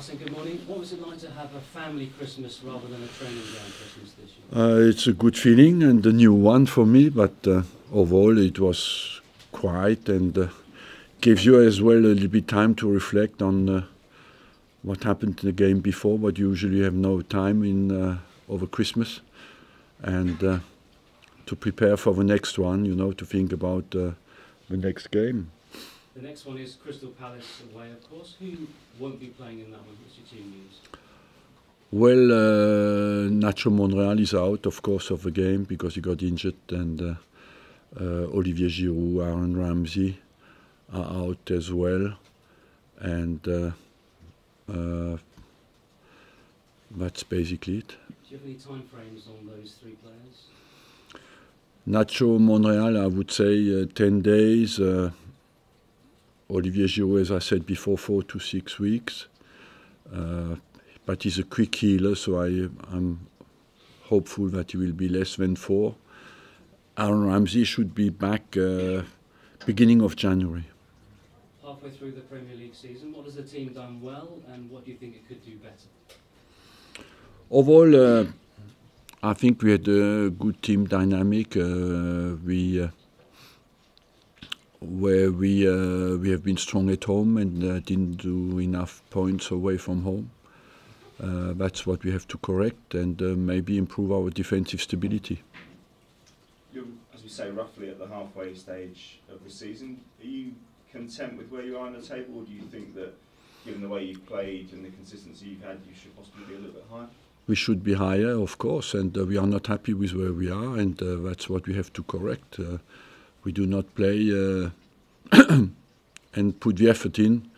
Arsene, good morning. What was it like to have a family Christmas rather than a training ground Christmas this year? It's a good feeling and a new one for me, but overall it was quiet and gives you as well a little bit time to reflect on what happened in the game before, but you usually have no time in over Christmas, and to prepare for the next one, you know, to think about the next game. The next one is Crystal Palace away, of course. Who won't be playing in that one? What's your team news? Well, Nacho Monreal is out, of course, of the game because he got injured, and Olivier Giroud, Aaron Ramsey are out as well, and that's basically it. Do you have any time frames on those three players? Nacho Monreal, I would say 10 days. Olivier Giroud, as I said before, 4 to 6 weeks. But he's a quick healer, so I'm hopeful that he will be less than 4. Aaron Ramsey should be back beginning of January. Halfway through the Premier League season, what has the team done well and what do you think it could do better? Overall, I think we had a good team dynamic. Where we have been strong at home and didn't do enough points away from home. That's what we have to correct and maybe improve our defensive stability. You're, as we say, roughly at the halfway stage of the season. Are you content with where you are on the table, or do you think that, given the way you've played and the consistency you've had, you should possibly be a little bit higher? We should be higher, of course, and we are not happy with where we are, and that's what we have to correct. We do not play and put the effort in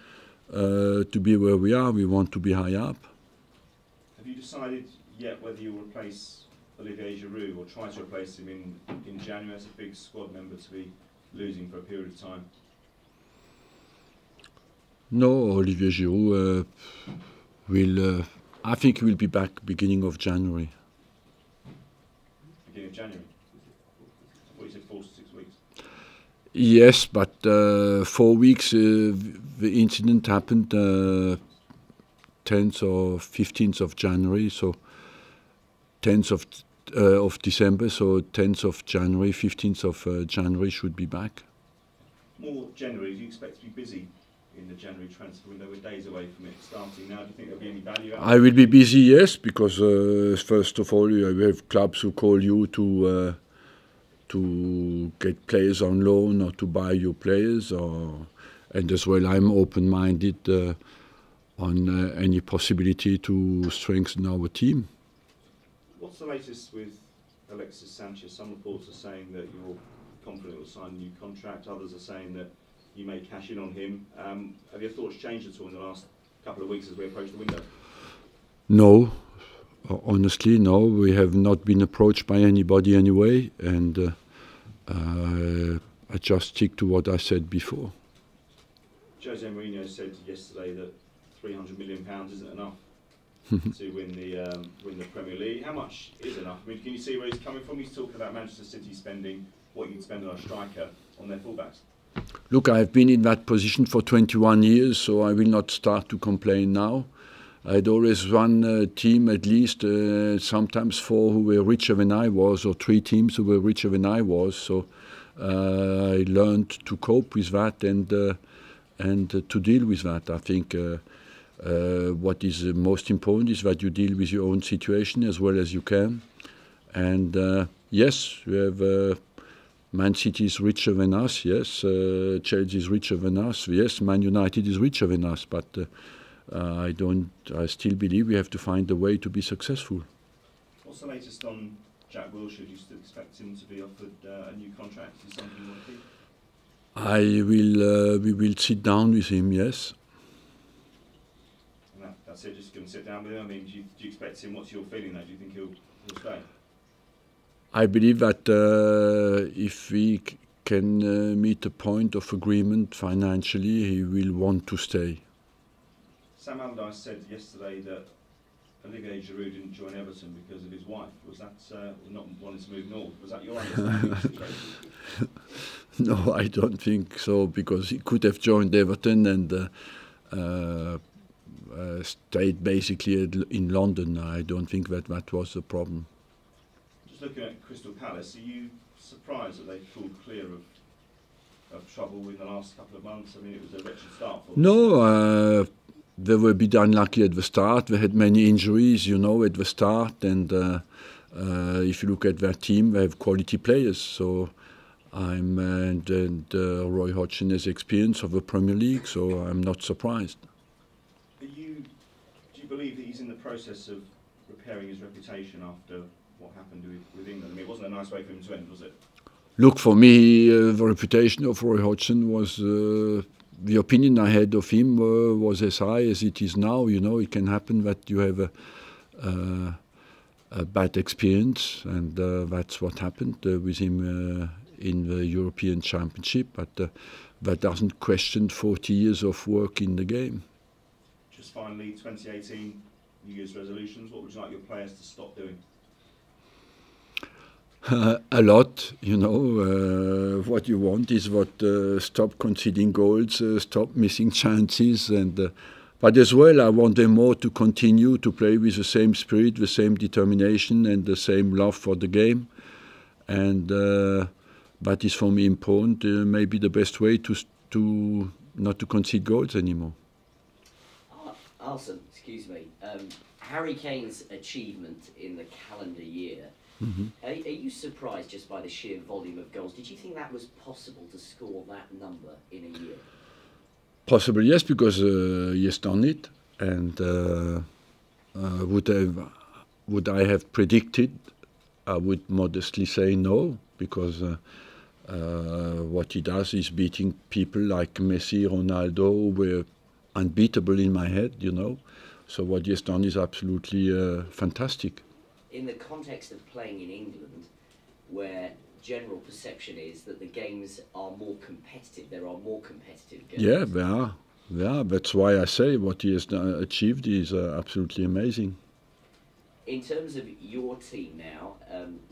to be where we are. We want to be high up. Have you decided yet whether you'll replace Olivier Giroud or try to replace him in January as a big squad member to be losing for a period of time? No, Olivier Giroud will. I think he will be back beginning of January. Beginning of January? I thought you said 4 to 6 weeks. Yes, but 4 weeks, the incident happened 10th or 15th of January, so 10th of December, so 10th of January, 15th of January should be back. More generally, do you expect to be busy in the January transfer window? We're days away from it starting now. Do you think there'll be any value out of it? I will be busy, yes, because first of all, we have clubs who call you to get players on loan or to buy your players, and as well I'm open-minded on any possibility to strengthen our team. What's the latest with Alexis Sanchez? Some reports are saying that you're confident he'll sign a new contract, others are saying that you may cash in on him. Have your thoughts changed at all in the last couple of weeks as we approach the window? No. Honestly, no. We have not been approached by anybody anyway, and I just stick to what I said before. Jose Mourinho said yesterday that £300 million isn't enough to win the Premier League. How much is enough? I mean, can you see where he's coming from? He's talking about Manchester City spending what you'd spend on a striker on their fullbacks. Look, I have been in that position for 21 years, so I will not start to complain now. I had always one team, at least, sometimes 4 who were richer than I was, or 3 teams who were richer than I was. So I learned to cope with that and to deal with that. I think what is most important is that you deal with your own situation as well as you can. And yes, we have Man City is richer than us. Yes, Chelsea is richer than us. Yes, Man United is richer than us. But I still believe we have to find a way to be successful. What's the latest on Jack Wilshere? Do you still expect him to be offered a new contract? Is something you want to keep? We will sit down with him, yes. And that's it, just going to sit down with him? I mean, do you expect him, what's your feeling there? Do you think he'll stay? I believe that if we can meet a point of agreement financially, he will want to stay. Sam Allardyce said yesterday that Olivier Giroud didn't join Everton because of his wife. Was that not wanting to move north? Was that your understanding of the situation? No, I don't think so, because he could have joined Everton, and stayed basically in London. I don't think that was the problem. Just looking at Crystal Palace, are you surprised that they pulled clear of trouble in the last couple of months? I mean, it was a wretched start for them. No, they were a bit unlucky at the start. They had many injuries, you know, at the start. And if you look at their team, they have quality players. So and Roy Hodgson has experience of the Premier League, so I'm not surprised. Do you believe that he's in the process of repairing his reputation after what happened with England? I mean, it wasn't a nice way for him to end, was it? Look, for me, the reputation of Roy Hodgson was, the opinion I had of him was as high as it is now. You know, it can happen that you have a bad experience, and that's what happened with him in the European Championship, but that doesn't question 40 years of work in the game. Just finally, 2018 New Year's resolutions, what would you like your players to stop doing? A lot, you know. What you want is stop conceding goals, stop missing chances, and but as well I want them all to continue to play with the same spirit, the same determination and the same love for the game, and that is for me important, maybe the best way to not to concede goals anymore. Arsene, excuse me, Harry Kane's achievement in the calendar year, are you surprised just by the sheer volume of goals? Did you think that was possible to score that number in a year? Possible, yes, because he has done it, and would I have predicted? I would modestly say no, because what he does is beating people like Messi, Ronaldo, who were unbeatable in my head, you know. So what he has done is absolutely fantastic. In the context of playing in England, where general perception is that the games are more competitive, there are more competitive games. Yeah, they are. That's why I say what he has achieved is absolutely amazing. In terms of your team now,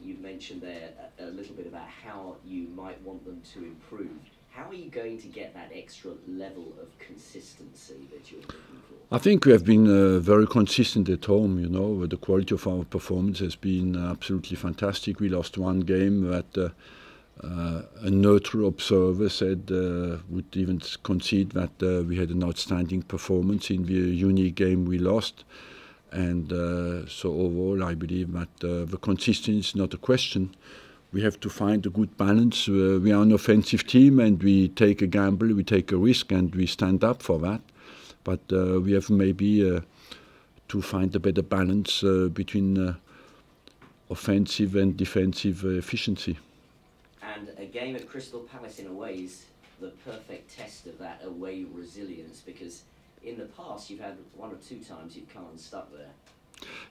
you've mentioned there a little bit about how you might want them to improve. How are you going to get that extra level of consistency that you're looking for? I think we have been very consistent at home, you know. The quality of our performance has been absolutely fantastic. We lost one game that a neutral observer said would even concede that we had an outstanding performance in the unique game we lost. And so overall, I believe that the consistency is not a question. We have to find a good balance. We are an offensive team, and we take a gamble, we take a risk, and we stand up for that. But we have maybe to find a better balance between offensive and defensive efficiency. And a game at Crystal Palace, in a way, is the perfect test of that away resilience, because in the past you've had one or two times you've come unstuck there.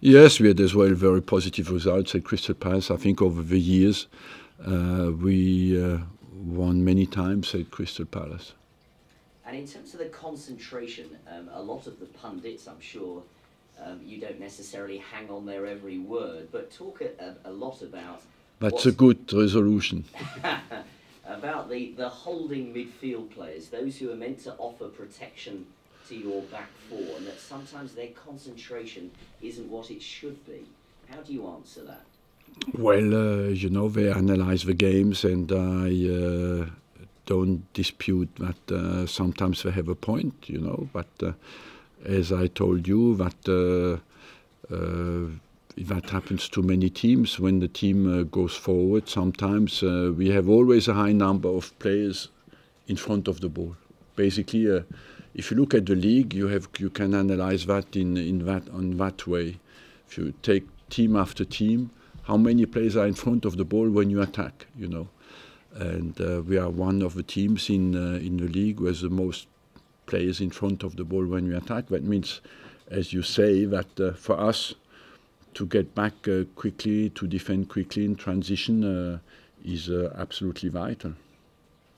Yes, we had as well very positive results at Crystal Palace. I think over the years we won many times at Crystal Palace. And in terms of the concentration, a lot of the pundits, I'm sure, you don't necessarily hang on their every word, but talk a lot about... That's a good resolution. About the holding midfield players, those who are meant to offer protection to your back four, and that sometimes their concentration isn't what it should be. How do you answer that? Well, you know, they analyze the games, and I don't dispute that sometimes they have a point, you know, but as I told you, that happens to many teams. When the team goes forward, sometimes we have always a high number of players in front of the ball. Basically, if you look at the league, you can analyze that in that way. If you take team after team, how many players are in front of the ball when you attack, you know? And we are one of the teams in the league with the most players in front of the ball when we attack. That means, as you say, that for us to get back quickly, to defend quickly in transition is absolutely vital.